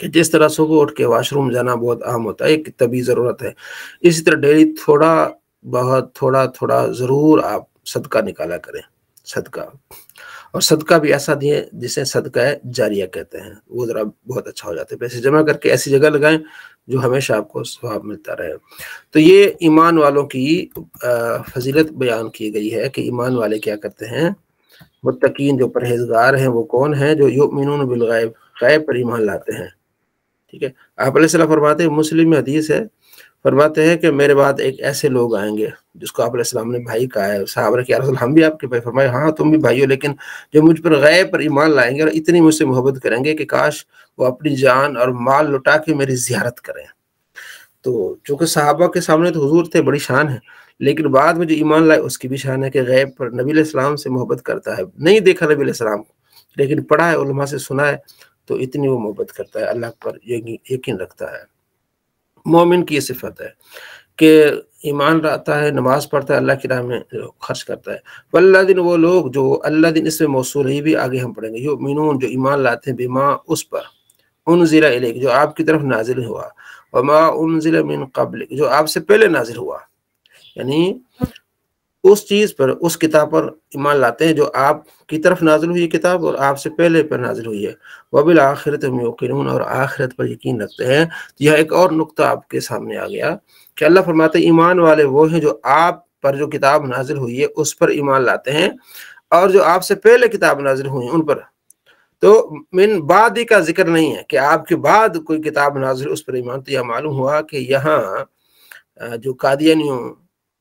کہ جس طرح صبح اٹھ کے واش روم جانا بہت عام ہوتا ہے، ایک طبی ضرورت ہے، اسی طرح ڈیلی تھوڑا بہت تھوڑا تھوڑا ضرور آپ صدقہ نکالا کریں، صدقہ، اور صدقہ بھی ایسا دیں جسے صدقہ جاریہ کہتے ہیں، وہ ذرا بہت اچھا ہو جاتا ہے، پیسے جمع کر کے ایسی جگہ لگائیں جو ہمیشہ آپ کو ثواب ملتا رہے۔ تو یہ ایمان والوں کی فضیلت بیان کی گئی ہے کہ ایمان والے کیا کرتے ہیں، متقین جو پرہیزگار ہیں وہ کون ہیں؟ جو یؤمنون بالغیب، غیب پر ایمان لاتے ہیں، ٹھیک ہے۔ آپ علیہ السلام فرماتے ہیں، مسلم میں حدیث ہے، فرماتے ہیں کہ میرے بعد ایک ایسے لوگ آئیں گے جس کو آپ علیہ السلام نے بھائی کہا ہے، صحابہ نے کہا رسول ہم بھی آپ کے بھائی، فرمائے ہاں تم بھی بھائی ہو، لیکن جو مجھ پر غیب پر ایمان لائیں گے اور اتنی مجھ سے محبت کریں گے کہ کاش وہ اپنی جان اور مال لٹا کے میری زیارت کریں۔ تو چونکہ صحابہ کے سامنے تو حضور تھے، بڑی شان ہے، لیکن بعد میں جو ایمان لائے اس کی بھی شان ہے کہ غیب پر نبی علیہ السلام سے محبت کرتا ہے، نہیں دیکھا نبی علیہ السلام لیکن پڑھا ہے، علماء سے سنا ہے، تو اتنی وہ محبت کرتا ہے، اللہ پر یقین رکھتا ہے۔ مومن کی یہ صفت ہے کہ ایمان لاتا ہے، نماز پڑھتا ہے، اللہ کی راہ میں خرچ کرتا ہے۔ والذین، وہ لوگ جو، اللہ دن اس میں موصول ہے، بھی آگے ہم پڑھیں گے، یؤمنون، جو ایمان لاتے ہیں، بما، اس پر، انزل الیک، جو آپ کی طرف نازل ہوا، وما انزل من قبل، جو آپ سے پہلے نازل ہوا، یعنی اس چیز پر، اس کتاب پر ایمان لاتے ہیں جو آپ کی طرف نازل ہوئی کتاب اور آپ سے پہلے پر نازل ہوئی ہے۔ وبالآخرۃ ہم یوقنون، اور آخرت پر یقین رکھتے ہیں۔ یہ ایک اور نقطہ آپ کے سامنے آ گیا کہ اللہ فرماتے ہیں ایمان والے وہ ہیں جو آپ پر جو کتاب نازل ہوئی ہے اس پر ایمان لاتے ہیں، اور جو آپ سے پہلے کتاب نازل ہوئی ہیں ان پر۔ تو من بعد کا ذکر نہیں ہے کہ آپ کے بعد کوئی کتاب نازل اس پر ایمان، تو یہ معلوم ہوا کہ یہاں جو قادیانیوں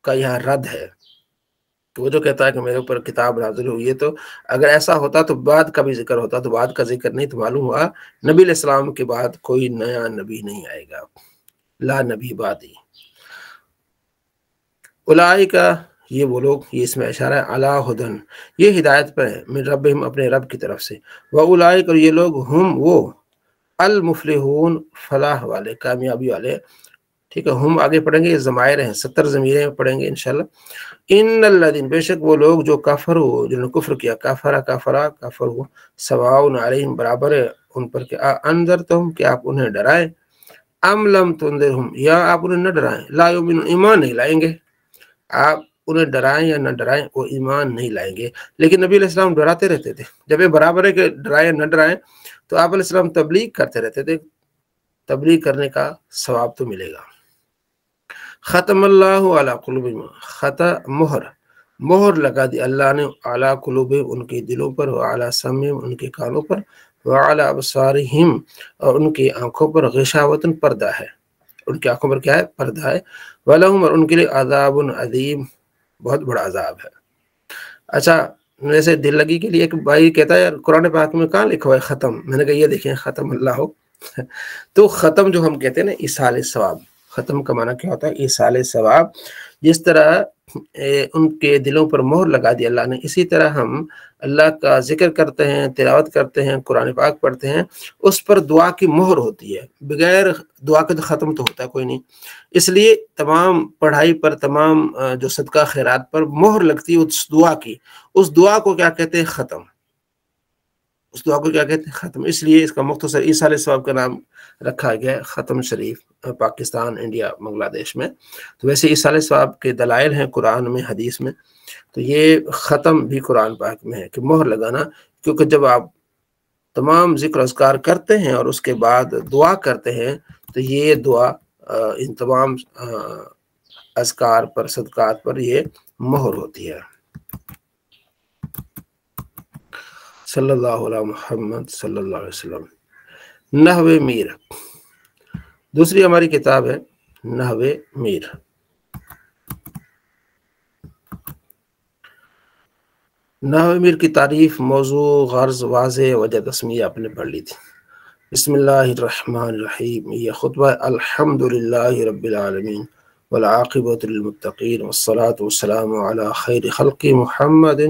کا یہاں رد ہے کہ وہ جو کہتا ہے کہ میرے اوپر کتاب نازل ہوئی ہے، تو اگر ایسا ہوتا تو بعد کا بھی ذکر ہوتا، تو بعد کا ذکر نہیں، تو معلوم ہوا نبی علیہ السلام کے بعد کوئی نیا نبی نہیں آئے گا، لا نبی بعدی۔ اولئک، یہ وہ لوگ، یہ اس میں اشارہ ہے، علی ہدن، یہ ہدایت پر ہے، من ربہم، اپنے رب کی طرف سے، واولئک، اور یہ لوگ، ہم وہ، المفلحون، فلاح والے، کامیابی والے، ٹھیک ہے۔ ہم آگے پڑھیں گے، یہ ضمائر ہیں، 70 ضمیریں پڑھیں گے انشاءاللہ۔ ان الذین، بے شک وہ لوگ جو کفروا، جنہوں نے کفر کیا، کفر، سواء علیہم، برابر ہے ان پر، کہ انذرتہم، کہ آپ انہیں ڈرائیں، ام لم تنذرہم، یا آپ انہیں نہ ڈرائیں، لا یؤمنون، ایمان نہیں لائیں گے۔ آپ انہیں ڈرائیں یا نہ ڈرائیں وہ ایمان نہیں لائیں گے۔ لیکن نبی علیہ السلام ڈراتے رہتے تھے، جب یہ برابر ہے کہ ڈرائیں نہ ڈرائیں، تو آپ علیہ السلام تبلیغ کرتے رہتے تھے، تبلیغ کرنے کا ثواب تو ملے گا۔ ختم اللہ علی قلوبہم، مہر لگا دی اللہ نے، علی قلوبہم، ان کے دلوں پر، وعلی سمعہم، ان کے کانوں پر، وعلی ابصارہم، اور ان کی آنکھوں پر، غشاوۃ، پردہ ہے، ان کی آنکھوں پر کیا ہے؟ پردہ ہے، وَلَهُمْ، اور ان کے لیے، عذاب عظیم، بہت بڑا عذاب ہے۔ اچھا، ویسے دل لگی کے لیے ایک بھائی کہتا ہے قرآن پاک میں کہاں لکھا ہوا ہے ختم؟ میں نے کہا یہ دیکھیں، ختم اللہ ہو۔ تو ختم جو ہم کہتے ہیں نا، ایصال ثواب، ختم کا معنی کیا ہوتا ہے؟ ایصال ثواب۔ جس طرح ان کے دلوں پر مہر لگا دی اللہ نے، اسی طرح ہم اللہ کا ذکر کرتے ہیں، تلاوت کرتے ہیں، قرآن پاک پڑھتے ہیں، اس پر دعا کی مہر ہوتی ہے، بغیر دعا کے تو ختم تو ہوتا ہے کوئی نہیں۔ اس لیے تمام پڑھائی پر، تمام جو صدقہ خیرات پر مہر لگتی ہے اس دعا کی، اس دعا کو کیا کہتے ہیں؟ ختم۔ اس دعا کو کیا کہتے ہیں؟ ختم۔ اس لیے اس کا مختصر ایصال ثواب کا نام رکھا گیا ہے، ختم شریف، پاکستان، انڈیا، بنگلہ دیش میں۔ تو ویسے ایصال ثواب کے دلائل ہیں قرآن میں، حدیث میں، تو یہ ختم بھی قرآن پاک میں ہے کہ مہر لگانا، کیونکہ جب آپ تمام ذکر اذکار کرتے ہیں اور اس کے بعد دعا کرتے ہیں، تو یہ دعا ان تمام اذکار پر، صدقات پر یہ مہر ہوتی ہے۔ صلی اللہ علیہ محمد صلی اللہ علیہ وسلم۔ نحو میر، دوسری ہماری کتاب ہے نحو میر۔ نحو میر کی تعریف، موضوع، غرض، واضح، وجہ تسمیہ آپ نے پڑھ لی تھی۔ بسم اللہ الرحمن الرحیم، یہ خطبہ الحمدللہ رب العالمین والعاقبۃ للمتقین والصلاة والسلام علی خیر خلق محمد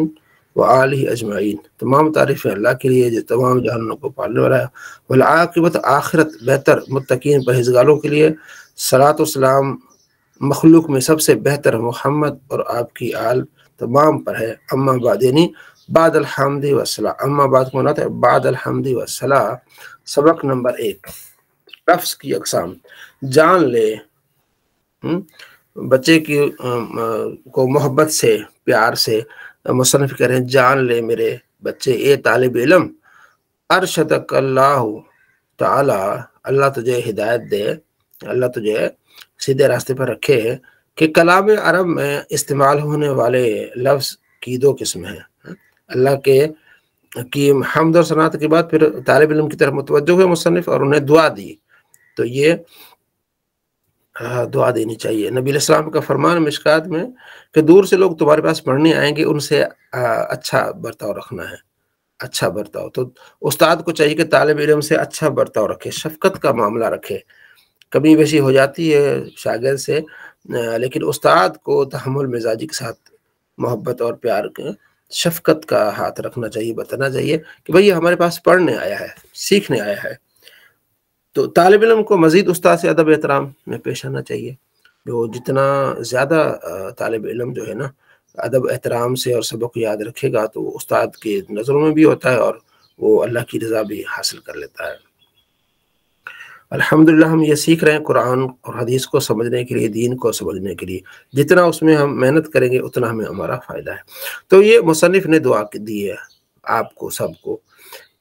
وآلہ اجمعین۔ تمام تعریفیں اللہ کے لیے جو تمام جہانوں کو پالنے والا ہے، والعاقبۃ، آخرت بہتر، متقین، پرہیزگاروں کے لیے، صلاۃ والسلام مخلوق میں سب سے بہتر محمد اور آپ کی آل تمام پر ہے۔ اما بعد، یعنی بعد الحمد والصلاۃ، اما بعد کو ہونا تھا بعد الحمد والصلاۃ، سبق نمبر 1۔ لفظ کی اقسام، جان لے، بچے کی کو محبت سے، پیار سے مصنف کہہ رہے ہیں جان لے میرے بچے اے طالب علم، ارشدک اللہ تعالی، اللہ تجھے ہدایت دے، اللہ تجھے سیدھے راستے پر رکھے، کہ کلام عرب میں استعمال ہونے والے لفظ کی دو قسم ہیں۔ اللہ کے کی حمد اور ثناء کے بعد پھر طالب علم کی طرف متوجہ ہوئے مصنف اور انہیں دعا دی، تو یہ دعا دینی چاہیے۔ نبی علیہ السلام کا فرمان مشکات میں کہ دور سے لوگ تمہارے پاس پڑھنے آئیں گے، ان سے اچھا برتاؤ رکھنا ہے، اچھا برتاؤ۔ تو استاد کو چاہیے کہ طالب علم سے اچھا برتاؤ رکھے، شفقت کا معاملہ رکھے۔ کمی بیشی ہو جاتی ہے شاگرد سے، لیکن استاد کو تحمل مزاجی کے ساتھ محبت اور پیار شفقت کا ہاتھ رکھنا چاہیے، بتانا چاہیے کہ بھئی ہمارے پاس پڑھنے آیا ہے، سیکھنے آیا ہے۔ تو طالب علم کو مزید استاد سے ادب احترام میں پیش آنا چاہیے۔ جو جتنا زیادہ طالب علم جو ہے نا ادب احترام سے اور سبق یاد رکھے گا تو استاد کی نظروں میں بھی ہوتا ہے اور وہ اللہ کی رضا بھی حاصل کر لیتا ہے۔ الحمدللہ ہم یہ سیکھ رہے ہیں قرآن اور حدیث کو سمجھنے کے لیے، دین کو سمجھنے کے لیے، جتنا اس میں ہم محنت کریں گے اتنا ہمیں ہمارا فائدہ ہے۔ تو یہ مصنف نے دعا دی ہے آپ کو سب کو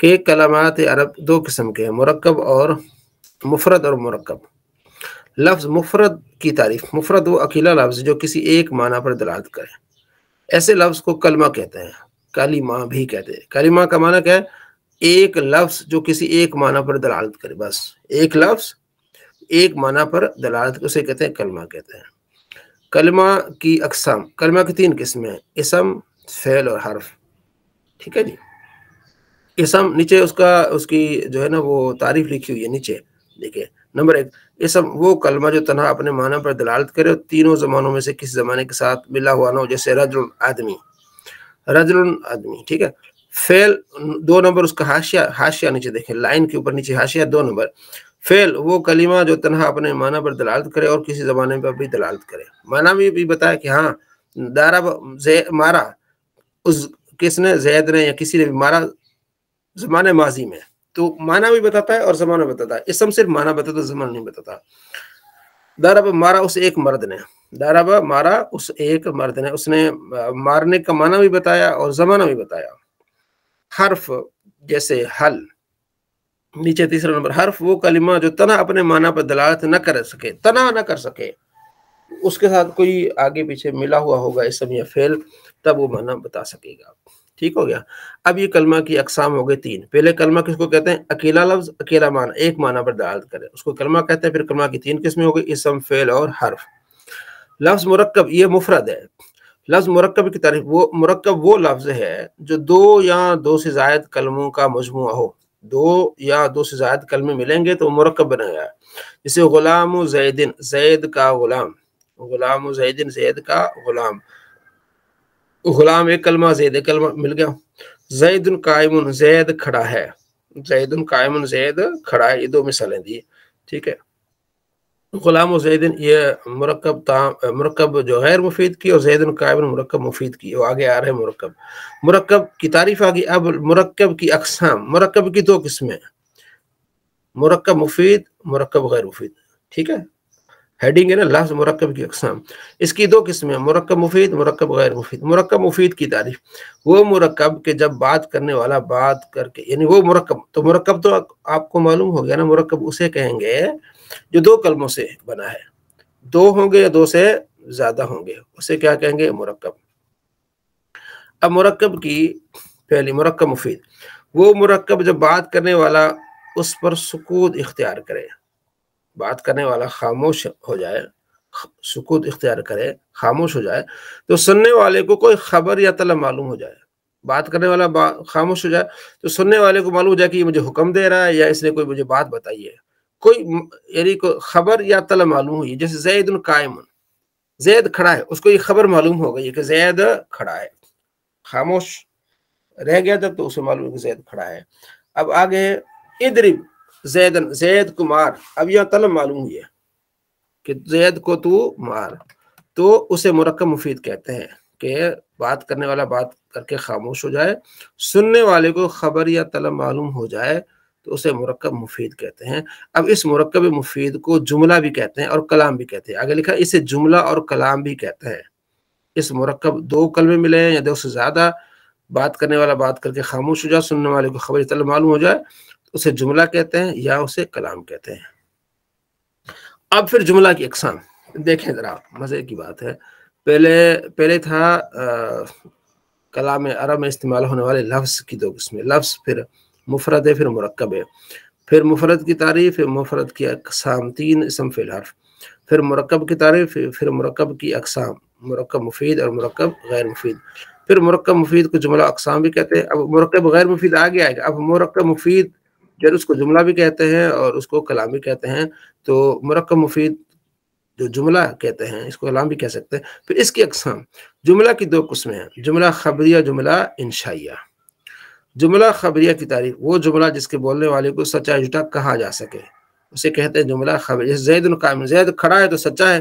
کہ کلمات عرب دو قسم کے ہیں، مرکب اور مفرد اور مرکب۔ لفظ مفرد کی تعریف، مفرد وہ اکیلا لفظ جو کسی ایک معنی پر دلالت کرے، ایسے لفظ کو کلمہ کہتے ہیں، کلمہ بھی کہتے ہیں۔ کلمہ کا معنی کیا ہے؟ ایک لفظ جو کسی ایک معنی پر دلالت کرے، بس ایک لفظ ایک معنی پر دلالت، اسے کہتے ہیں کلمہ کہتے ہیں۔ کلمہ کی اقسام، کلمہ کی تین قسمیں ہیں، اسم، فعل اور حرف، ٹھیک ہے جی۔ اسم نیچے اس کی جو ہے نا وہ تعریف لکھی ہوئی ہے نیچے دیکھیں۔ نمبر ایک، اسم وہ کلمہ جو تنہا اپنے معنی پر دلالت کرے اور تینوں زمانوں میں سے کسی زمانے کے ساتھ ملا ہوا نہ ہو، جیسے رجل آدمی، رجل آدمی، ٹھیک ہے۔ فعل دو نمبر اس کا حاشیہ نیچے دیکھیں، لائن کے اوپر نیچے حاشیہ دو نمبر۔ فعل وہ کلمہ جو تنہا اپنے معنی پر دلالت کرے اور کسی زمانے پر بھی دلالت کرے۔ معنی بھی بتایا کہ ہاں ضرب مارا، اس کس نے، زید نے یا کسی نے بھی مارا زمانے ماضی میں، تو معنی بھی بتاتا ہے اور زمانہ بتاتا ہے۔ اسم صرف معنی بتاتا ہے، زمانہ نہیں بتاتا۔ ضرب مارا اس ایک مرد نے، ضرب مارا اس ایک مرد نے، اس نے مارنے کا معنی بھی بتایا اور زمانہ بھی بتایا۔ حرف جیسے حل، نیچے تیسرا نمبر، حرف وہ کلمہ جو تنہا اپنے معنی پر دلالت نہ کر سکے، تنہا نہ کر سکے، اس کے ساتھ کوئی آگے پیچھے ملا ہوا ہوگا اسم یا فعل، تب وہ معنی بتا سکے گا۔ ٹھیک ہو گیا۔ اب یہ کلمہ کی اقسام ہو گئے تین۔ پہلے کلمہ کس کو کہتے ہیں؟ اکیلا لفظ، اکیلا معنی، ایک معنی پر دلالت کرے، اس کو کلمہ کہتے ہیں۔ پھر کلمہ کی تین قسمیں ہو گئی، اسم، فعل اور حرف۔ لفظ مرکب، یہ مفرد ہے۔ لفظ مرکب کی تعریف، وہ مرکب وہ لفظ ہے جو دو یا دو سے زائد کلموں کا مجموعہ ہو، دو یا دو سے زائد کلمے ملیں گے تو مرکب بنا گیا ہے۔ جیسے غلام زیدن، زید کا غلام، غلام زیدن، زید کا غلام، غلام ایک کلمہ، زید ایک کلمہ مل گیا۔ زید قائم، زید کھڑا ہے، زید قائم، زید کھڑا ہے، یہ دو مثالیں دی، ٹھیک ہے۔ غلام و زید یہ مرکب جو غیر مفید کی، اور زید قائم مرکب مفید کی، وہ آگے آ رہے ہیں مرکب۔ مرکب کی تعریف آگئی۔ اب مرکب کی اقسام، مرکب کی دو قسمیں، مرکب مفید، مرکب غیر مفید، ٹھیک ہے۔ ہیڈنگ ہے نا، لفظ مرکب کی اقسام، اس کی دو قسمیں، مرکب مفید، مرکب غیر مفید۔ مرکب مفید کی تعریف، وہ مرکب کہ جب بات کرنے والا بات کر کے، یعنی وہ مرکب، تو مرکب تو آپ کو معلوم ہو گیا نا، مرکب اسے کہیں گے جو دو کلموں سے بنا ہے، دو ہوں گے یا دو سے زیادہ ہوں گے، اسے کیا کہیں گے؟ مرکب۔ اب مرکب کی پہلی، مرکب مفید، وہ مرکب جب بات کرنے والا اس پر سکوت اختیار کرے، بات کرنے والا خاموش ہو جائے، سکوت اختیار کرے، خاموش ہو جائے، تو سننے والے کو کوئی خبر یا طلب معلوم ہو جائے۔ بات کرنے والا خاموش ہو جائے تو سننے والے کو معلوم ہو جائے کہ یہ مجھے حکم دے رہا ہے یا اس نے کوئی مجھے بات بتائی ہے، کوئی یعنی کوئی خبر یا طلب معلوم ہوئی۔ جیسے زید قائم، زید کھڑا ہے، اس کو یہ خبر معلوم ہو گئی کہ زید کھڑا ہے، خاموش رہ گیا جب تو اسے معلوم ہے کہ زید کھڑا ہے۔ اب آگے اضرب زیدن، زید کو مار، اب یہ طلب معلوم ہوئی ہے کہ زید کو تو مار، تو اسے مرکب مفید کہتے ہیں کہ بات کرنے والا بات کر کے خاموش ہو جائے، سننے والے کو خبر یا طلب معلوم ہو جائے تو اسے مرکب مفید کہتے ہیں۔ اب اس مرکب مفید کو جملہ بھی کہتے ہیں اور کلام بھی کہتے ہیں۔ آگے لکھا اسے جملہ اور کلام بھی کہتے ہیں۔ اس مرکب دو کلمے ملے ہیں یا دو سے زیادہ، بات کرنے والا بات کر کے خاموش ہو جائے، سننے والے کو خبر طلب معلوم ہو جائے، اسے جملہ کہتے ہیں یا اسے کلام کہتے ہیں۔ اب پھر جملہ کی اقسام دیکھیں ذرا، مزے کی بات ہے۔ پہلے تھا کلام عرب میں استعمال ہونے والے لفظ کی دو قسمیں، لفظ پھر مفرد ہے پھر مرکب ہے، پھر مفرد کی تعریف، مفرد کی اقسام 3 اسم فعل حرف، پھر مرکب کی تعریف، پھر مرکب کی اقسام، مرکب مفید اور مرکب غیر مفید۔ پھر مرکب مفید کو جملہ اقسام بھی کہتے ہیں۔ اب مرکب غیر مفید آگے آئے گا۔ اب مرکب مفید جو اس کو جملہ بھی کہتے ہیں اور اس کو کلام بھی کہتے ہیں، تو مرکب مفید جو جملہ کہتے ہیں اس کو کلام بھی کہہ سکتے ہیں۔ پھر اس کی اقسام، جملہ کی دو قسمیں ہیں، جملہ خبریہ، جملہ انشائیہ۔ جملہ خبریہ کی تعریف، وہ جملہ جس کے بولنے والے کو سچا جھوٹا کہا جا سکے، اسے کہتے ہیں جملہ خبریہ۔ جیسے زید قائم، زید کھڑا ہے تو سچا ہے،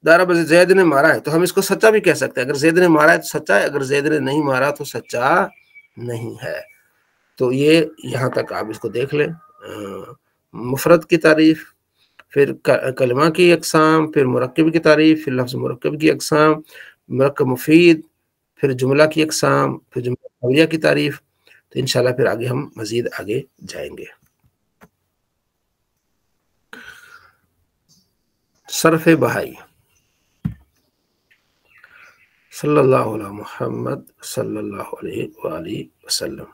ضرب زید نے مارا ہے تو ہم اس کو سچا بھی کہہ سکتے ہیں۔ اگر زید نے مارا ہے تو سچا ہے، اگر زید نے نہیں مارا تو سچا نہیں ہے۔ تو یہ یہاں تک آپ اس کو دیکھ لیں۔ مفرد کی تعریف، پھر کلمہ کی اقسام، پھر مرکب کی تعریف، پھر لفظ مرکب کی اقسام، مرکب مفید، پھر جملہ کی اقسام، پھر جملہ خبریہ کی تعریف۔ تو انشاءاللہ پھر آگے ہم مزید آگے جائیں گے۔ صرف بہائی۔ صلی اللہ علیہ محمد صلی اللہ علیہ وآلہ وسلم۔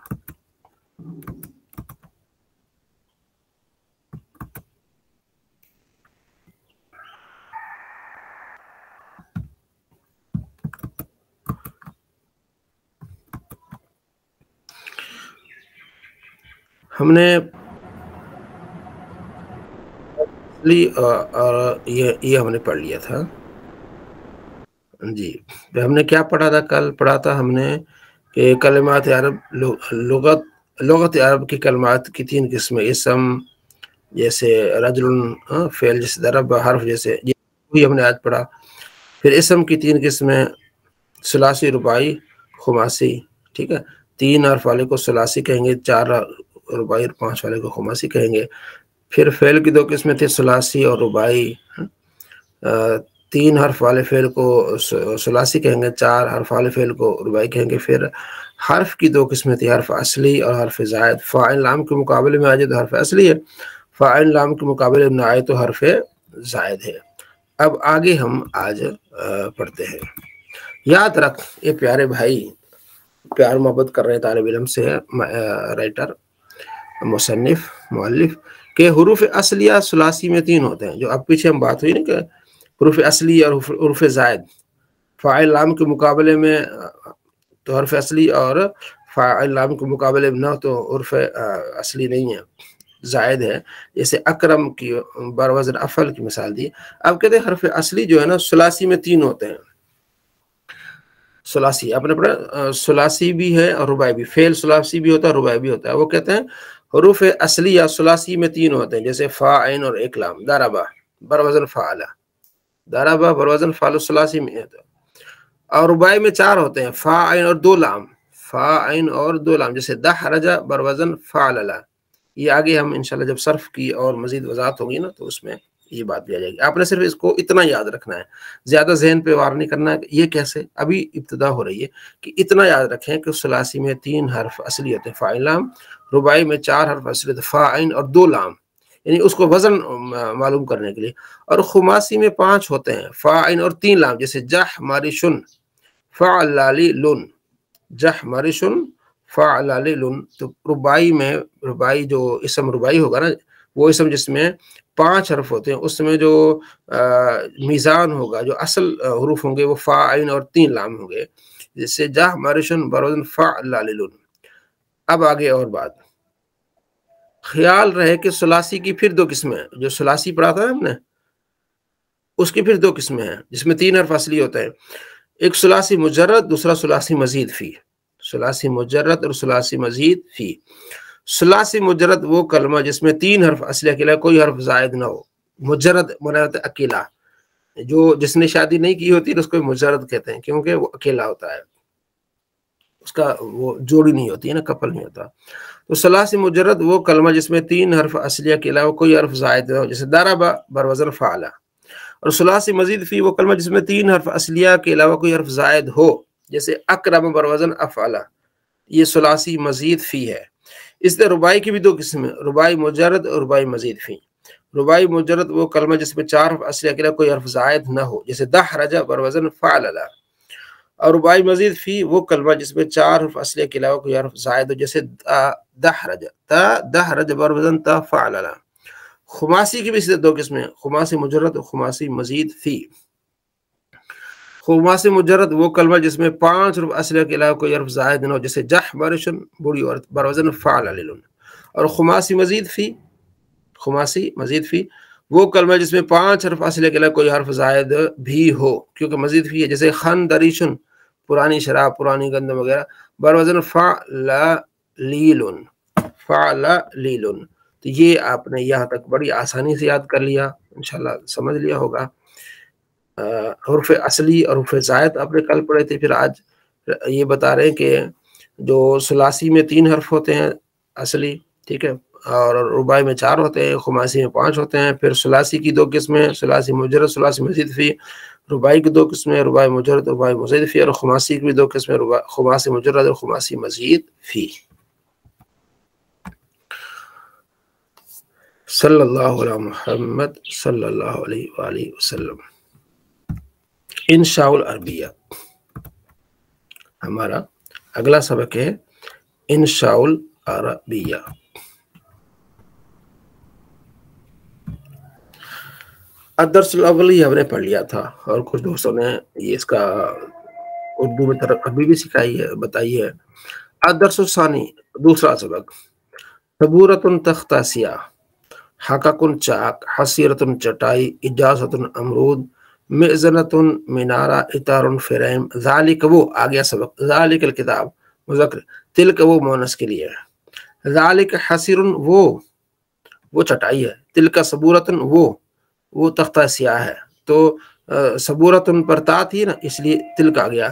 ہم نے اور یہ ہم نے پڑھ لیا تھا جی۔ ہم نے کیا پڑھا تھا؟ کل پڑھا تھا ہم نے کہ کلمات عرب، لغت عرب کی کلمات کی 3 قسمیں، اسم جیسے رجل، فعل جیسے ضرب، حرف جیسے، یہ ہم نے آج پڑھا۔ پھر اسم کی 3 قسمیں، ثلاثی، رباعی، خماسی، ٹھیک ہے۔ 3 حرف والے کو ثلاثی کہیں گے، 4 رباعی اور 5 والے کو خماسی کہیں گے۔ پھر فعل کی 2 قسمیں تھے، ثلاثی اور رباعی۔ 3 حرف والے فعل کو ثلاثی کہیں گے، 4 حرف والے فعل کو رباعی کہیں گے۔ پھر حرف کی 2 قسمیں تھی، حرف اصلی اور حرف زائد۔ فاعل لام کے مقابلے میں آ جائے تو حرف اصلی ہے، فاعل لام کے مقابلے میں آئے تو حرف زائد ہے۔ اب آگے ہم آج پڑھتے ہیں۔ یاد رکھ، یہ پیارے بھائی پیار محبت کر رہے طالب علم سے، رائٹر، مصنف، مؤلف، کہ حروف اصلیہ ثلاثی میں 3 ہوتے ہیں، جو اب پیچھے ہم بات ہوئی نا کہ حروف اصلی اور حروف زائد۔ فاعل لام کے مقابلے میں تو حرف اصلی، اور فاعل لام کے مقابلے میں نہ تو حرف اصلی نہیں ہے، زائد ہے۔ جیسے اکرم کی بروزن افعل کی مثال دی۔ اب کہتے ہیں حرف اصلی جو ہے نا ثلاثی میں 3 ہوتے ہیں۔ ثلاثی آپ نے پڑھا، ثلاثی بھی ہے اور رباعی بھی، فعل ثلاثی بھی ہوتا ہے، رباعی بھی ہوتا ہے۔ وہ کہتے ہیں حروف اصلی یا ثلاثی میں 3 ہوتے ہیں، جیسے فا، عین اور ایک لام۔ ضربہ بروزن فعل، ضربہ بروزن فعل ثلاثی میں ہوتا ہے۔ اور رباعی میں 4 ہوتے ہیں، فا، عین اور 2 لام، فا، عین اور 2 لام، جیسے دحرج بروزن فعل۔ یہ آگے ہم انشاءاللہ جب صرف کی اور مزید وضاحت ہوگی نا تو اس میں یہ بات بھی آ جائے گی۔ آپ نے صرف اس کو اتنا یاد رکھنا ہے، زیادہ ذہن پہ وار نہیں کرنا ہے کہ یہ کیسے، ابھی ابتدا ہو رہی ہے، کہ اتنا یاد رکھیں کہ ثلاثی میں 3 حرف اصلی ہوتے ہیں، فاعل لام، رباعی میں 4 حرف اصلی ہوتے ہیں، فا، عین اور 2 لام، یعنی اس کو وزن معلوم کرنے کے لیے۔ اور خماسی میں 5 ہوتے ہیں، فا، عین اور 3 لام، جیسے جح مارشن فعلالی لن، جح مارشن فعلالی لن۔ تو رباعی میں، رباعی جو اسم رباعی ہوگا نا، وہ اسم جس میں 5 حرف ہوتے ہیں، اس میں جو میزان ہوگا، جو اصل حروف ہوں گے وہ فا، عین اور 3 لام ہوں گے، جیسے جح مارشن بروزن فعلالی لن۔ اب آگے اور بات، خیال رہے کہ ثلاثی کی پھر 2 قسمیں ہیں، جو ثلاثی پڑھا تھا ہم نے اس کی پھر 2 قسمیں ہیں جس میں 3 حرف اصلی ہوتے ہیں۔ ایک ثلاثی مجرد، دوسرا ثلاثی مزید فی۔ ثلاثی مجرد اور ثلاثی مزید فی۔ ثلاثی مجرد وہ کلمہ جس میں 3 حرف اصلی اکیلا، کوئی حرف زائد نہ ہو۔ مجرد مراد اکیلا، جو جس نے شادی نہیں کی ہوتی اس کو مجرد کہتے ہیں، کیونکہ وہ اکیلا ہوتا ہے۔ اس کا وہ جوڑی نہیں ہوتی ہے نا، کپل نہیں ہوتا. تو ثلاثی مجرد وہ کلمہ جس میں 3 حرف اصلیہ کے علاوہ کوئی حرف زائد نہ ہو، جیسے ضرب بروزن فعل. اور ثلاثی مزید فی وہ کلمہ جس میں 3 حرف اصلیہ کے علاوہ کوئی حرف زائد ہو، جیسے اکرم بروزن افعل. یہ ثلاثی مزید فی ہے. اس طرح رباعی کی بھی 2 قسم ہیں، رباعی مجرد اور رباعی مزید فی. رباعی مجرد وہ کلمہ جس میں 4 حرف اصلیہ کے علاوہ کوئی حرف زائد نہ ہو، جیسے دحرج بروزن فعلل. اور رباعی مزید فی وہ کلمہ جس میں 4 حرف اصلیہ کے علاوہ کوئی حرف زائد ہو، جیسے دحرج دحرج بروزن تفعلل. خماسی کی بھی 2 قسمیں ہیں، خماسی مجرد اور خماسی مزید فی. خماسی مجرد وہ کلمہ جس میں 5 حرف اصلیہ کے علاوہ کوئی حرف زائد نہ ہو، جیسے جحبرشن بوڑھی عورت بروزن فعلل. اور خماسی مزید فی وہ کلمہ جس میں 5 حرف اصلیہ کے علاوہ کوئی حرف زائد بھی ہو، کیونکہ مزید فی ہے، جیسے خندریشن پرانی شراب، پرانی گندم وغیرہ بروزن فعللیل. تو یہ آپ نے یہاں تک بڑی آسانی سے یاد کر لیا، انشاءاللہ سمجھ لیا ہوگا. حرف اصلی اور حرف زائد آپ نے کل پڑھے تھے. پھر آج یہ بتا رہے ہیں کہ جو ثلاثی میں 3 حرف ہوتے ہیں اصلی، ٹھیک ہے، اور رباعی میں 4 ہوتے ہیں، خماسی میں 5 ہوتے ہیں. پھر ثلاثی کی 2 قسمیں، ثلاثی مجرد، ثلاثی مزید فی. رباعی کی 2 قسمیں، رباعی مجرد، رباعی مزید فی. اور خماسی کی بھی 2 قسمیں، خماسی مجرد اور خماسی مزید فی. صلی اللہ علیہ محمد صلی اللہ علیہ وآلہ وسلم. انشاء العربیہ ہمارا اگلا سبق ہے انشاء العربیہ. الدرس الاول ہی ہم نے پڑھ لیا تھا، اور کچھ دوستوں نے یہ اس کا اردو میں ترقی بھی سکھائی ہے، بتائی ہے. الدرس الثانی دوسرا سبق. صبورۃ تختہ سیاہ، حققن چاک، حسیرۃ چٹائی، اجازۃ امرود، مئذنۃ مینارہ، اطار فریم. ذالک وہ آ گیا سبق، ذالک الکتاب مذکر، تلک وہ مؤنث کے لیے ہے. ذالک حسیر وہ چٹائی ہے، تلک صبورۃ وہ تختہ سیاہ ہے. تو صبورۃ پر تا تھی نا، اس لیے تلک آ گیا.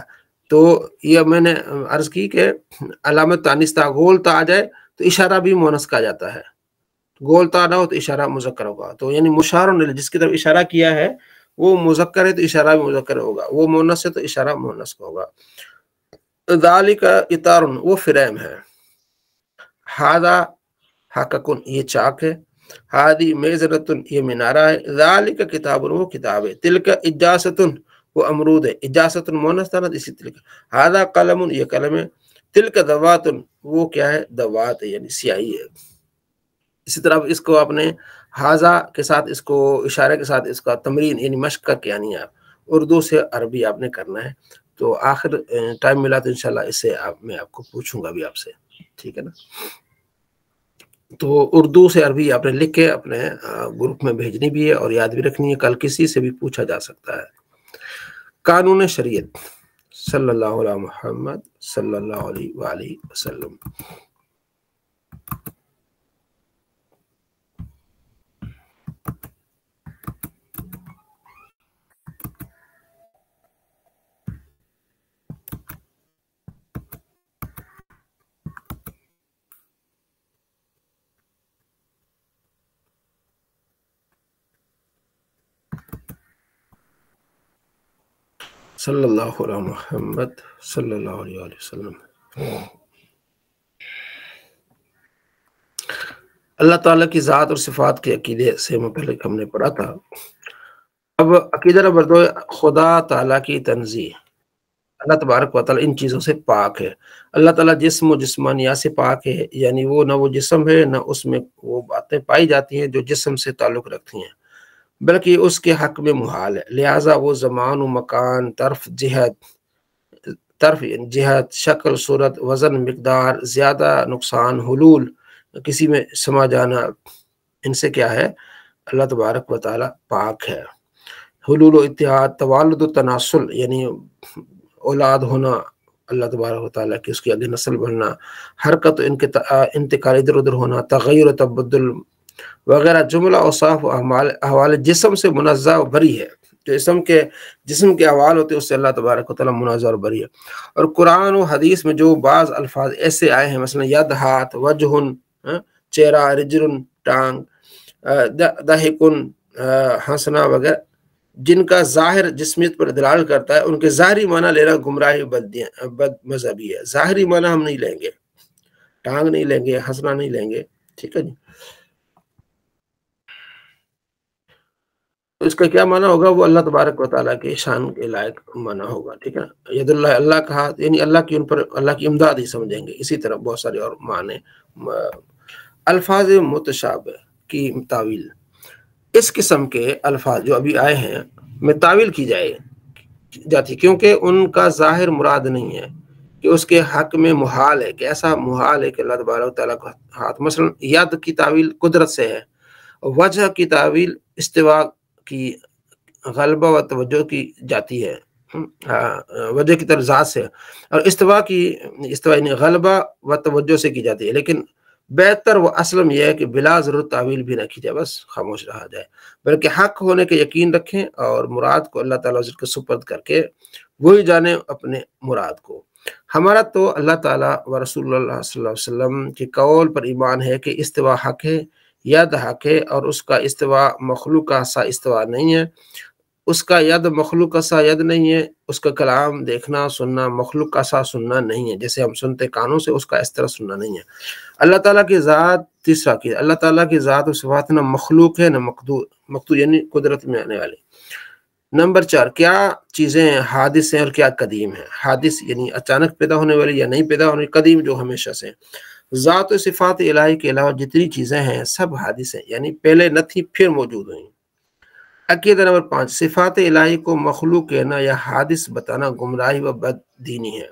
تو یہ میں نے عرض کی کہ علامت تانیث تا گول تا آ جائے تو اشارہ بھی مؤنث کا جاتا ہے، گول تا نہ ہو تو اشارہ مذکر ہوگا. تو یعنی مشار الیہ جس کی طرف اشارہ کیا ہے وہ مذکر ہے تو اشارہ بھی مذکر ہوگا، وہ مؤنث ہے تو اشارہ مؤنث کا ہوگا. ذالک اطار وہ فریم ہے. ھذا حققن یہ چاک ہے. ہادی میزنۃ یہ مینارہ ہے. ذالک کتاب وہ کتاب ہے. تلک اجازۃ وہ امرود ہے. اجازۃ مؤنث تھا نا، اسی تلک. ھذا قلم یہ قلم ہے. تلک دوات وہ کیا ہے، دوات ہے، یعنی سیاہی ہے. اسی طرح اس کو آپ نے ھذا کے ساتھ، اس کو اشارے کے ساتھ اس کا تمرین یعنی مشق کر کے آنی ہے. اردو سے عربی آپ نے کرنا ہے. تو آخر ٹائم ملا تو انشاءاللہ اس سے میں آپ کو پوچھوں گا بھی آپ سے، ٹھیک ہے نا. تو اردو سے عربی آپ نے لکھ کے اپنے گروپ میں بھیجنی بھی ہے اور یاد بھی رکھنی ہے، کل کسی سے بھی پوچھا جا سکتا ہے. قانون شریعت. صلی اللہ علیہ محمد صلی اللہ علیہ وآلہ وسلم. صلی اللہ علیہ محمد صلی اللہ علیہ وآلہ وسلم. اللہ تعالیٰ کی ذات اور صفات کے عقیدے سے متعلق ہم نے پڑھا تھا. اب عقیدہ نمبر 2 خدا تعالیٰ کی تنزیہ. اللہ تبارک و تعالیٰ ان چیزوں سے پاک ہے. اللہ تعالیٰ جسم و جسمانیات سے پاک ہے، یعنی وہ نہ وہ جسم ہے نہ اس میں وہ باتیں پائی جاتی ہیں جو جسم سے تعلق رکھتی ہیں، بلکہ اس کے حق میں محال ہے. لہٰذا وہ زمان و مکان، طرف جہت، شکل، صورت، وزن، مقدار، زیادہ نقصان، حلول، کسی میں سما جانا، ان سے کیا ہے، اللہ تبارک و تعالیٰ پاک ہے. حلول و اتحاد، توالد و تناسل یعنی اولاد ہونا اللہ تبارک و تعالیٰ کی، اس کی آگے نسل بننا، حرکت و انتقال ادھر ادھر ہونا، تغیر و تبدل وغیرہ جملہ اوصاف و احوال جسم سے منزہ و بری ہے. جو جسم کے احوال ہوتے ہیں اس سے اللہ تبارک و تعالیٰ منزہ اور بری ہے۔ اور قرآن و حدیث میں جو بعض الفاظ ایسے آئے ہیں، مثلا ید ہاتھ، وجہن چہرہ، رجل ٹانگ، دہکن ہنسنا وغیرہ، جن کا ظاہر جسمیت پر دلالت کرتا ہے، ان کے ظاہری معنی لینا گمراہی بد مذہبی ہے۔ ظاہری معنی ہم نہیں لیں گے، ٹانگ نہیں لیں گے، ہنسنا نہیں لیں گے، ٹھیک ہے جی۔ تو اس کا کیا معنی ہوگا؟ وہ اللہ تبارک و تعالیٰ کے شان کے لائق معنی ہوگا، ٹھیک ہے نا۔ ید اللہ، اللہ کا ہاتھ، یعنی اللہ کی ان پر اللہ کی امداد ہی سمجھیں گے۔ اسی طرح بہت سارے اور معنی۔ الفاظ متشابہ کی تعویل، اس قسم کے الفاظ جو ابھی آئے ہیں میں تعویل کی جاتی، کیونکہ ان کا ظاہر مراد نہیں ہے کہ اس کے حق میں محال ہے، کہ ایسا محال ہے کہ اللہ تبارک و تعالیٰ کا ہاتھ۔ مثلا ید کی تعویل قدرت سے ہے، وجہ کی تعویل استوا کی غلبہ و توجہ کی جاتی ہے، وجہ کی طرف ذات سے، اور استوا یعنی غلبہ و توجہ سے کی جاتی ہے۔ لیکن بہتر و اسلم یہ ہے کہ بلا ضرورت تعویل بھی نہ کی جائے، بس خاموش رہا جائے، بلکہ حق ہونے کے یقین رکھیں اور مراد کو اللہ تعالیٰ کے سپرد کر کے وہی جانے اپنے مراد کو۔ ہمارا تو اللہ تعالیٰ و رسول اللہ صلی اللہ علیہ وسلم کے قول پر ایمان ہے کہ استوا حق ہے، ید حق ہے، اور اس کا استوا مخلوق کا سا استوا نہیں ہے، اس کا ید مخلوق کا سا ید نہیں ہے، اس کا کلام دیکھنا سننا مخلوق کا سا سننا نہیں ہے، جیسے ہم سنتے کانوں سے، اس کا اس طرح سننا نہیں ہے۔ اللہ تعالیٰ کی ذات، تیسرا کی اللہ تعالیٰ کی ذات و صفات نہ مخلوق ہے نہ مقدور یعنی قدرت میں آنے والی۔ نمبر 4، کیا چیزیں حادث ہیں اور کیا قدیم ہیں؟ حادث یعنی اچانک پیدا ہونے والی یا نہیں پیدا ہونے، قدیم جو ہمیشہ سے۔ ذات و صفات الہی کے علاوہ جتنی چیزیں ہیں سب حادث ہیں، یعنی پہلے نہ تھی پھر موجود ہوئیں۔ عقیدہ نمبر 5، صفات الہی کو مخلوق کہنا یا حادث بتانا گمراہی و بد دینی ہے۔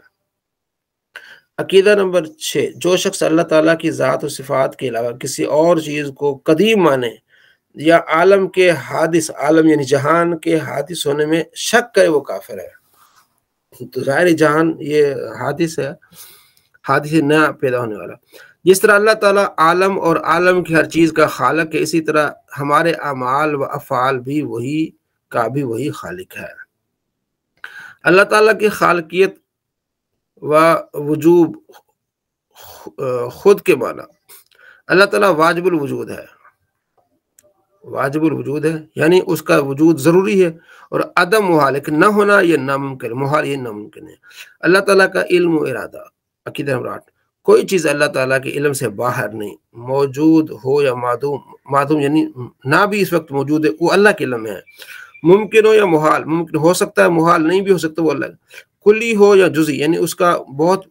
عقیدہ نمبر 6، جو شخص اللہ تعالیٰ کی ذات و صفات کے علاوہ کسی اور چیز کو قدیم مانے یا عالم کے حادث، عالم یعنی جہان کے حادث ہونے میں شک کرے، وہ کافر ہے۔ تو ظاہر جہان یہ حادث ہے، حادث نیا پیدا ہونے والا۔ جس طرح اللہ تعالیٰ عالم اور عالم کی ہر چیز کا خالق ہے، اسی طرح ہمارے اعمال و افعال بھی وہی خالق ہے۔ اللہ تعالیٰ کی خالقیت و وجوب خود کے معنی، اللہ تعالیٰ واجب الوجود ہے، واجب الوجود ہے یعنی اس کا وجود ضروری ہے، اور عدم محال ہے، نہ ہونا یہ ناممکن، محال یہ ناممکن ہے۔ اللہ تعالیٰ کا علم و ارادہ۔ عقیدہ نمبر 8، کوئی چیز اللہ تعالیٰ کے علم سے باہر نہیں، موجود ہو یا معدوم یعنی نہ بھی اس وقت موجود ہے، وہ اللہ کے علم ہے۔ ممکن ہو یا محال، ممکن ہو سکتا ہے، محال نہیں بھی ہو سکتا، وہ اللہ۔ کلی ہو یا جزئی یعنی اس کا بہت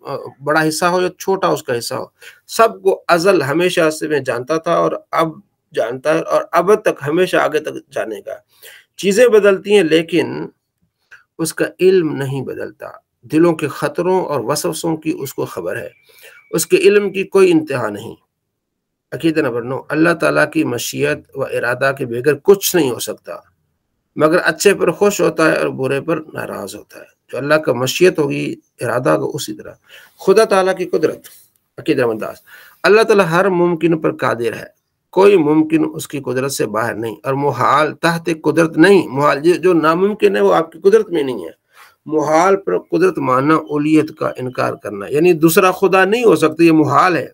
بڑا حصہ ہو یا چھوٹا اس کا حصہ ہو، سب کو ازل ہمیشہ سے میں جانتا تھا اور اب جانتا ہے، اور اب تک ہمیشہ آگے تک جانے گا۔ چیزیں بدلتی ہیں لیکن اس کا علم نہیں بدلتا، دلوں کے خطروں اور وسوسوں کی اس کو خبر ہے، اس کے علم کی کوئی انتہا نہیں۔ عقیدہ نمبر 9، اللہ تعالیٰ کی مشیت و ارادہ کے بغیر کچھ نہیں ہو سکتا، مگر اچھے پر خوش ہوتا ہے اور برے پر ناراض ہوتا ہے۔ جو اللہ کا مشیت ہوگی، ارادہ کو، اسی طرح خدا تعالیٰ کی قدرت۔ عقیدہ نمبر 10، اللہ تعالیٰ ہر ممکن پر قادر ہے، کوئی ممکن اس کی قدرت سے باہر نہیں، اور محال تحت قدرت نہیں۔ محال جو ناممکن ہے وہ آپ کی قدرت میں نہیں ہے۔ محال پر قدرت ماننا اولیت کا انکار کرنا، یعنی دوسرا خدا نہیں ہو سکتا، یہ محال ہے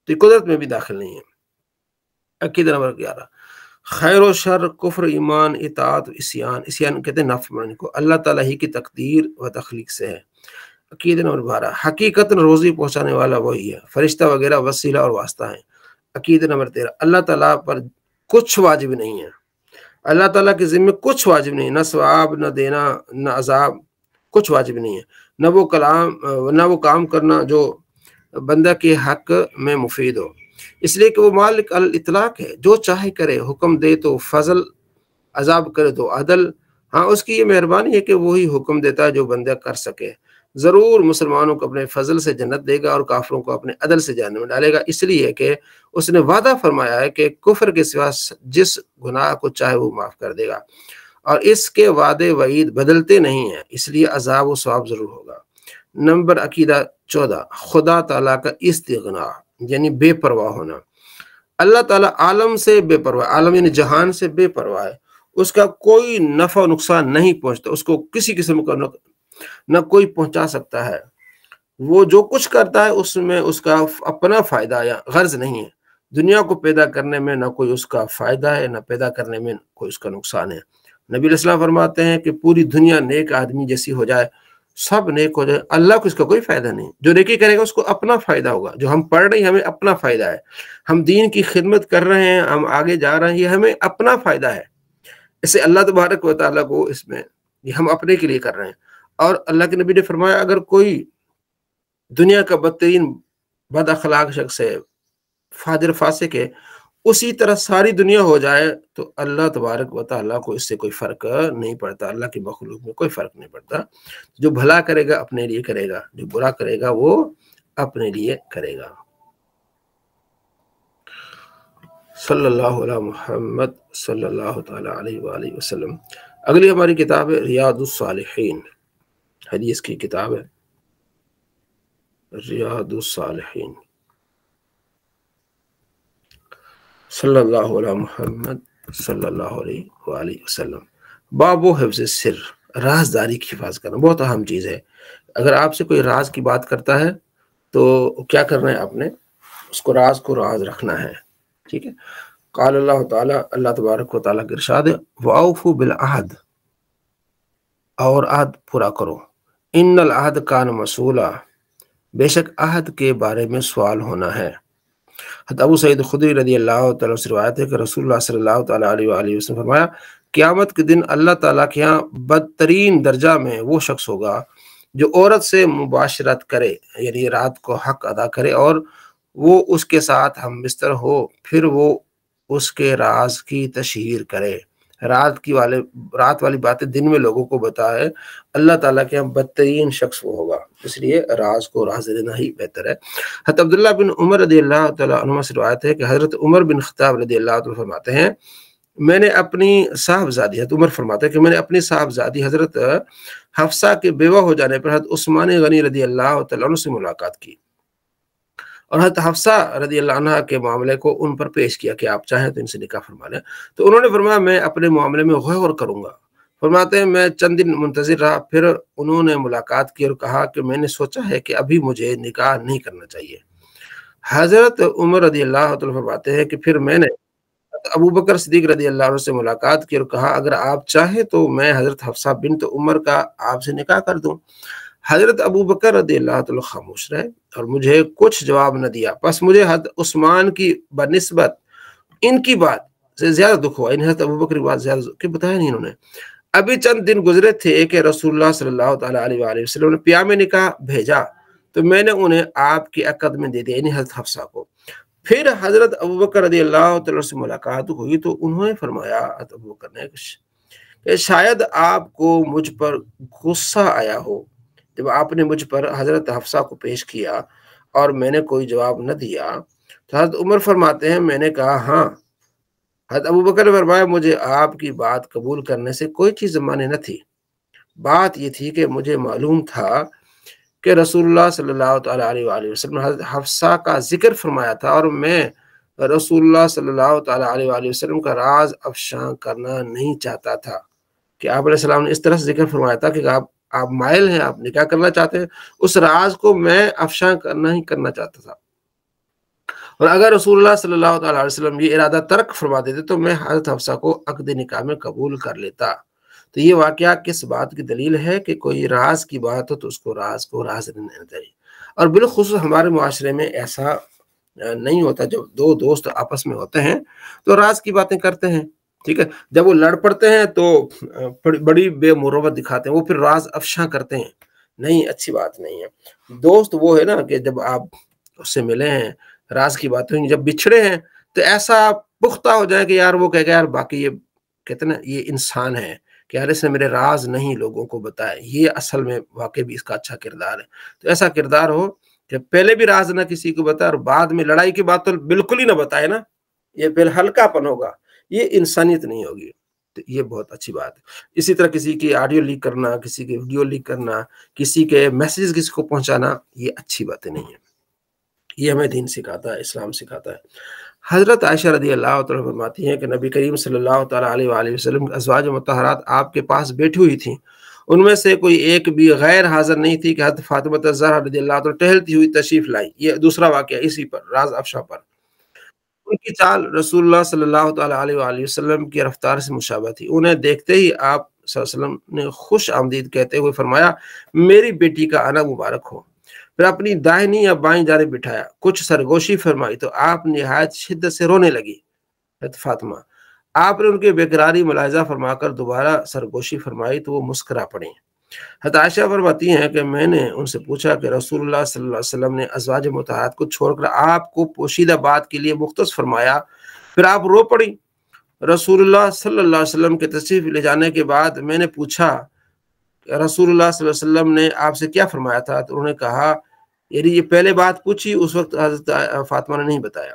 تو یہ قدرت میں بھی داخل نہیں ہے۔ عقیدہ نمبر 11، خیر و شر، کفر، ایمان، اطاعت، اسیان کہتے ہیں نافرمانی کو، اللہ تعالیٰ ہی کی تقدیر و تخلیق سے ہے۔ عقیدہ نمبر 12، حقیقت روزی پہنچانے والا وہی ہے، فرشتہ وغیرہ وسیلہ اور واسطہ ہیں۔ عقیدہ نمبر 13، اللہ تعالیٰ پر کچھ واجب نہیں ہے، اللہ تعالیٰ کے ذمہ کچھ واجب نہیں، نہ ثواب، نہ دینا، نہ عذاب، کچھ واجب نہیں ہے، نہ وہ کام کرنا جو بندہ کے حق میں مفید ہو، اس لیے کہ وہ مالک الاطلاق ہے، جو چاہے کرے، حکم دے تو فضل، عذاب کرے تو عدل۔ ہاں اس کی یہ مہربانی ہے کہ وہی حکم دیتا ہے جو بندہ کر سکے، ضرور مسلمانوں کو اپنے فضل سے جنت دے گا اور کافروں کو اپنے عدل سے جہنم میں ڈالے گا، اس لیے کہ اس نے وعدہ فرمایا ہے کہ کفر کے سوا جس گناہ کو چاہے وہ معاف کر دے گا، اور اس کے وعدے وعید بدلتے نہیں ہیں، اس لیے عذاب و ثواب ضرور ہوگا۔ نمبر عقیدہ 14، خدا تعالیٰ کا استغنا یعنی بے پرواہ ہونا۔ اللہ تعالیٰ عالم سے بے پرواہ، عالم یعنی جہان سے بے پرواہ ہے، اس کا کوئی نفع و نقصان نہیں پہنچتا، اس کو کسی قسم کا نہ کوئی پہنچا سکتا ہے۔ وہ جو کچھ کرتا ہے اس میں اس کا اپنا فائدہ یا غرض نہیں ہے۔ دنیا کو پیدا کرنے میں نہ کوئی اس کا فائدہ ہے، نہ پیدا کرنے میں کوئی اس کا نقصان ہے۔ نبی علیہ السلام فرماتے ہیں کہ پوری دنیا نیک آدمی جیسی ہو جائے، سب نیک ہو جائے، اللہ کو اس کا کوئی فائدہ نہیں۔ جو نیکی کرے گا اس کو اپنا فائدہ ہوگا۔ جو ہم پڑھ رہے ہیں ہمیں اپنا فائدہ ہے، ہم دین کی خدمت کر رہے ہیں، ہم آگے جا رہے ہیں، یہ ہمیں اپنا فائدہ ہے۔ اسے اللہ تبارک و تعالیٰ کو اس میں یہ ہم اپنے کے لیے کر رہے ہیں۔ اور اللہ کے نبی نے فرمایا اگر کوئی دنیا کا بدترین بد اخلاق شخص ہے، فاجر فاسق ہے، اسی طرح ساری دنیا ہو جائے تو اللہ تبارک و تعالیٰ کو اس سے کوئی فرق نہیں پڑتا، اللہ کی مخلوق میں کوئی فرق نہیں پڑتا۔ جو بھلا کرے گا اپنے لیے کرے گا، جو برا کرے گا وہ اپنے لیے کرے گا۔ صلی اللہ علیہ محمد صلی اللہ تعالیٰ علیہ وآلہ وسلم۔ اگلی ہماری کتاب ہے ریاض الصالحین، حدیث کی کتاب ہے ریاض الصالحین۔ صلی اللہ علیہ محمد صلی اللہ علیہ وآلہ وسلم۔ باب و حفظ سر، رازداری کی حفاظت کرنا بہت اہم چیز ہے۔ اگر آپ سے کوئی راز کی بات کرتا ہے تو کیا کرنا ہے؟ آپ نے اس کو راز رکھنا ہے، ٹھیک ہے۔ قال اللہ تعالیٰ، اللہ تبارک و تعالیٰ کا ارشاد ہے وَأَوْفُوا بِالْعَهْدِ، اور عہد پورا کرو، ان العہد کان مسئولا، بے شک عہد کے بارے میں سوال ہونا ہے۔ حضرت ابو سعید خدری رضی اللہ تعالیٰ سے روایت ہے کہ رسول اللہ صلی اللہ تعالیٰ علیہ وآلہ وسلم فرمایا قیامت کے دن اللہ تعالیٰ کے ہاں بدترین درجہ میں وہ شخص ہوگا جو عورت سے مباشرت کرے، یعنی رات کو حق ادا کرے اور وہ اس کے ساتھ ہم بستر ہو، پھر وہ اس کے راز کی تشہیر کرے، رات والی باتیں دن میں لوگوں کو بتائے، اللہ تعالیٰ کے ہاں بدترین شخص وہ ہوگا۔ اس لیے راز کو راز دینا ہی بہتر ہے۔ حضرت عبداللہ بن عمر رضی اللہ تعالیٰ عنہ سے روایت ہے کہ حضرت عمر بن خطاب رضی اللہ عنہ فرماتے ہیں میں نے اپنی صاحبزادی، حضرت عمر فرماتے ہیں کہ میں نے اپنی صاحبزادی حضرت حفصہ کے بیوہ ہو جانے پر حضرت عثمان غنی رضی اللہ تعالیٰ عنہ سے ملاقات کی اور حضرت حفصہ رضی اللہ عنہ کے معاملے کو ان پر پیش کیا کہ آپ چاہیں تو ان سے نکاح فرما لیں۔ تو انہوں نے فرمایا میں اپنے معاملے میں غور کروں گا۔ فرماتے ہیں میں چند دن منتظر رہا، پھر انہوں نے ملاقات کی اور کہا کہ میں نے سوچا ہے کہ ابھی مجھے نکاح نہیں کرنا چاہیے۔ حضرت عمر رضی اللہ عنہ فرماتے ہیں کہ پھر میں نے ابو بکر صدیق رضی اللہ عنہ سے ملاقات کی اور کہا اگر آپ چاہیں تو میں حضرت حفصہ بنت عمر کا آپ سے نکاح کر دوں۔ حضرت ابو بکر رضی اللہ عنہ خاموش رہے اور مجھے کچھ جواب نہ دیا، پس مجھے حضرت عثمان کی بنسبت ان کی بات سے زیادہ دکھ ہوا، حضرت ابو بکر کی بات زیادہ کہ بتایا نہیں انہوں نے۔ ابھی چند دن گزرے تھے کہ رسول اللہ صلی اللہ تعالیٰ علیہ وآلہ وسلم نے پیام نکاح بھیجا تو میں نے انہیں آپ کے عقد میں دے دیا، یعنی حضرت حفصہ کو۔ پھر حضرت ابو بکر رضی اللہ تعالیٰ سے ملاقات ہوئی تو انہوں نے فرمایا، حضرت ابو بکر نے، کہ شاید آپ کو مجھ پر غصہ آیا ہو جب آپ نے مجھ پر حضرت حفصہ کو پیش کیا اور میں نے کوئی جواب نہ دیا۔ تو حضرت عمر فرماتے ہیں میں نے کہا ہاں۔ حضرت ابو بکر نے فرمایا مجھے آپ کی بات قبول کرنے سے کوئی چیز مانے نہ تھی، بات یہ تھی کہ مجھے معلوم تھا کہ رسول اللہ صلی اللہ تعالیٰ علیہ وآلہ وسلم نے حضرت حفصہ کا ذکر فرمایا تھا اور میں رسول اللہ صلی اللہ تعالیٰ علیہ وآلہ وسلم کا راز افشاں کرنا نہیں چاہتا تھا، کہ آپ علیہ السلام نے اس طرح سے ذکر فرمایا تھا کہ آپ مائل ہیں، آپ نکاح کرنا چاہتے ہیں، اس راز کو میں افشاں نہیں کرنا چاہتا تھا، اور اگر رسول اللہ صلی اللہ تعالیٰ علیہ وسلم یہ ارادہ ترک فرما دیتے تو میں حضرت حفصہ کو عقد نکاح میں قبول کر لیتا۔ تو یہ واقعہ کس بات کی دلیل ہے کہ کوئی راز کی بات ہو تو اس کو راز رہنا چاہیے، اور بالخصوص ہمارے معاشرے میں ایسا نہیں ہوتا، جب دو دوست آپس میں ہوتے ہیں تو راز کی باتیں کرتے ہیں، ٹھیک ہے، جب وہ لڑ پڑتے ہیں تو بڑی بے مروت دکھاتے ہیں، وہ پھر راز افشاں کرتے ہیں، نہیں، اچھی بات نہیں ہے۔ دوست وہ ہے نا کہ جب آپ اس سے ملے ہیں راز کی بات ہوئی، جب بچھڑے ہیں تو ایسا پختہ ہو جائے کہ یار وہ کہے گا یار باقی یہ کہتے ہیں نا یہ انسان ہے کہ یار اس نے میرے راز نہیں لوگوں کو بتائے، یہ اصل میں واقعی بھی اس کا اچھا کردار ہے۔ تو ایسا کردار ہو کہ پہلے بھی راز نہ کسی کو بتائے اور بعد میں لڑائی کی بات تو بالکل ہی نہ بتائے نا، یہ پھر ہلکا پن ہوگا، یہ انسانیت نہیں ہوگی۔ تو یہ بہت اچھی بات ہے۔ اسی طرح کسی کی آڈیو لیک کرنا، کسی کی ویڈیو لیک کرنا، کسی کے میسیج کسی کو پہنچانا، یہ اچھی باتیں نہیں ہیں، یہ ہمیں دین سکھاتا ہے، اسلام سکھاتا ہے۔ حضرت عائشہ رضی اللہ تعالیٰ فرماتی ہیں کہ نبی کریم صلی اللہ تعالیٰ علیہ وآلہ وسلم ازواج مطہرات آپ کے پاس بیٹھی ہوئی تھیں، ان میں سے کوئی ایک بھی غیر حاضر نہیں تھی کہ حضرت فاطمہ الزہرا رضی اللہ تعالیٰ ٹہلتی ہوئی تشریف لائی۔ یہ دوسرا واقعہ اسی پر، راز افشا پر۔ ان کی چال رسول اللہ صلی اللہ تعالیٰ علیہ وآلہ وسلم کی رفتار سے مشابہ تھی۔ انہیں دیکھتے ہی آپ صلی اللہ علیہ وسلم نے خوش آمدید کہتے ہوئے فرمایا، میری بیٹی کا آنا مبارک ہو۔ پھر اپنی دائنی یا بائیں جانب بٹھایا، کچھ سرگوشی فرمائی تو آپ نہایت شدت سے رونے لگی حضرت فاطمہ۔ آپ نے ان کی بےقراری ملاحظہ فرما کر دوبارہ سرگوشی فرمائی تو وہ مسکرا پڑیں۔ حضرت عائشہ فرماتی ہیں کہ میں نے ان سے پوچھا کہ رسول اللہ صلی اللہ علیہ وسلم نے ازواج مطہرات کو چھوڑ کر آپ کو پوشیدہ بات کے لیے مختص فرمایا، پھر آپ رو پڑی۔ رسول اللہ صلی اللہ علیہ وسلم کے تشریف لے جانے کے بعد میں نے پوچھا کہ رسول اللہ صلی اللہ علیہ وسلم نے آپ سے کیا فرمایا تھا، تو انہوں نے کہا، یعنی یہ پہلے بات پوچھی اس وقت حضرت فاطمہ نے نہیں بتایا،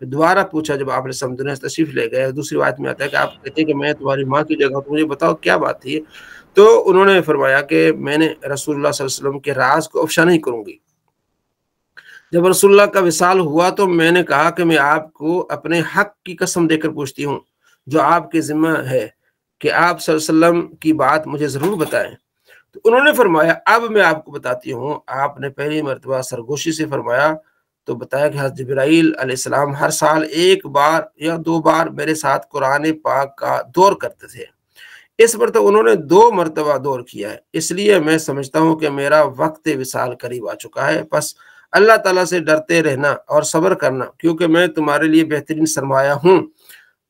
پھر دوبارہ پوچھا جب آپ نے دنیا سے تشریف لے گئے۔ دوسری بات میں آتا ہے کہ آپ کہتے ہیں کہ میں تمہاری ماں کی جگہ ہوں، تو مجھے بتاؤ کیا بات تھی۔ تو انہوں نے فرمایا کہ میں نے رسول اللہ صلی اللہ علیہ وسلم کے راز کو افشا نہیں کروں گی۔ جب رسول اللہ کا وصال ہوا تو میں نے کہا کہ میں آپ کو اپنے حق کی قسم دے کر پوچھتی ہوں جو آپ کے ذمہ ہے کہ آپ صلی اللہ علیہ وسلم کی بات مجھے ضرور بتائیں۔ تو انہوں نے فرمایا، اب میں آپ کو بتاتی ہوں۔ آپ نے پہلی مرتبہ سرگوشی سے فرمایا تو بتایا کہ حضرت جبرائیل علیہ السلام ہر سال ایک بار یا دو بار میرے ساتھ قرآن پاک کا دور کرتے تھے۔ اس مرتبہ انہوں نے 2 مرتبہ دور کیا ہے، اس لیے میں سمجھتا ہوں کہ میرا وقت وصال قریب آ چکا ہے۔ بس اللہ تعالیٰ سے ڈرتے رہنا اور صبر کرنا، کیونکہ میں تمہارے لیے بہترین سرمایہ ہوں۔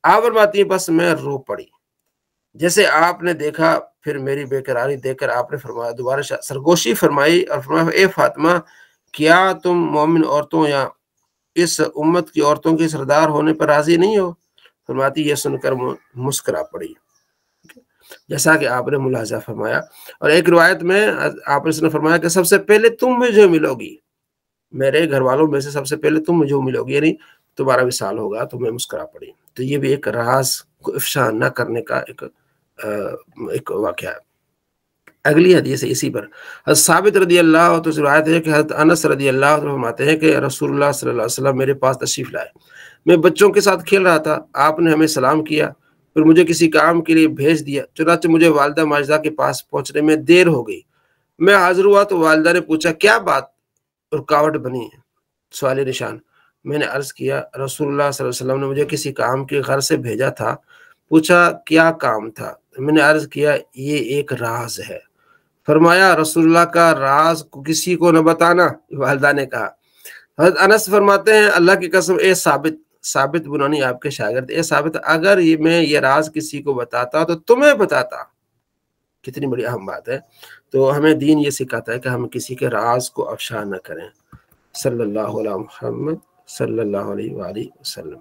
آپ فرماتی ہیں بس میں رو پڑی جیسے آپ نے دیکھا۔ پھر میری بے قراری دیکھ کر آپ نے فرمایا، دوبارہ سرگوشی فرمائی اور فرمایا، اے فاطمہ، کیا تم مومن عورتوں یا اس امت کی عورتوں کے سردار ہونے پر راضی نہیں ہو؟ فرماتی یہ سن کر مسکرا پڑی جیسا کہ آپ نے ملاحظہ فرمایا۔ اور ایک روایت میں آپ نے فرمایا کہ سب سے پہلے تم مجھے ملو گی، میرے گھر والوں میں سے سب سے پہلے تم مجھے ملو گی، یعنی تمہارا وصال ہوگا۔ تو میں مسکرا پڑی۔ تو یہ بھی ایک راز کو افشا نہ کرنے کا ایک واقعہ ہے۔ اگلی حدیث ہے اسی پر، حضرت ثابت رضی اللہ عنہ سے روایت ہے کہ حضرت انس رضی اللہ عنہ فرماتے ہیں کہ رسول اللہ صلی اللہ علیہ وسلم میرے پاس تشریف لائے، میں بچوں کے ساتھ کھیل رہا تھا، آپ نے ہمیں سلام کیا، پھر مجھے کسی کام کے لیے بھیج دیا، چنانچہ مجھے والدہ ماجدہ کے پاس پہنچنے میں دیر ہو گئی۔ میں حاضر ہوا تو والدہ نے پوچھا، کیا بات رکاوٹ بنی ہے؟ سوالی نشان۔ میں نے عرض کیا، رسول اللہ صلی اللہ علیہ وسلم نے مجھے کسی کام کے غرض سے بھیجا تھا۔ پوچھا کیا کام تھا؟ میں نے عرض کیا، یہ ایک راز ہے۔ فرمایا، رسول اللہ کا راز کو کسی کو نہ بتانا، والدہ نے کہا۔ حضرت انس فرماتے ہیں، اللہ کی قسم، اے ثابت بنانی آپ کے شاگرد، اے ثابت، اگر میں یہ راز کسی کو بتاتا تو تمہیں بتاتا۔ کتنی بڑی اہم بات ہے۔ تو ہمیں دین یہ سکھاتا ہے کہ ہم کسی کے راز کو افشا نہ کریں۔ صلی اللہ علیہ محمد صلی اللہ علیہ وآلہ وسلم۔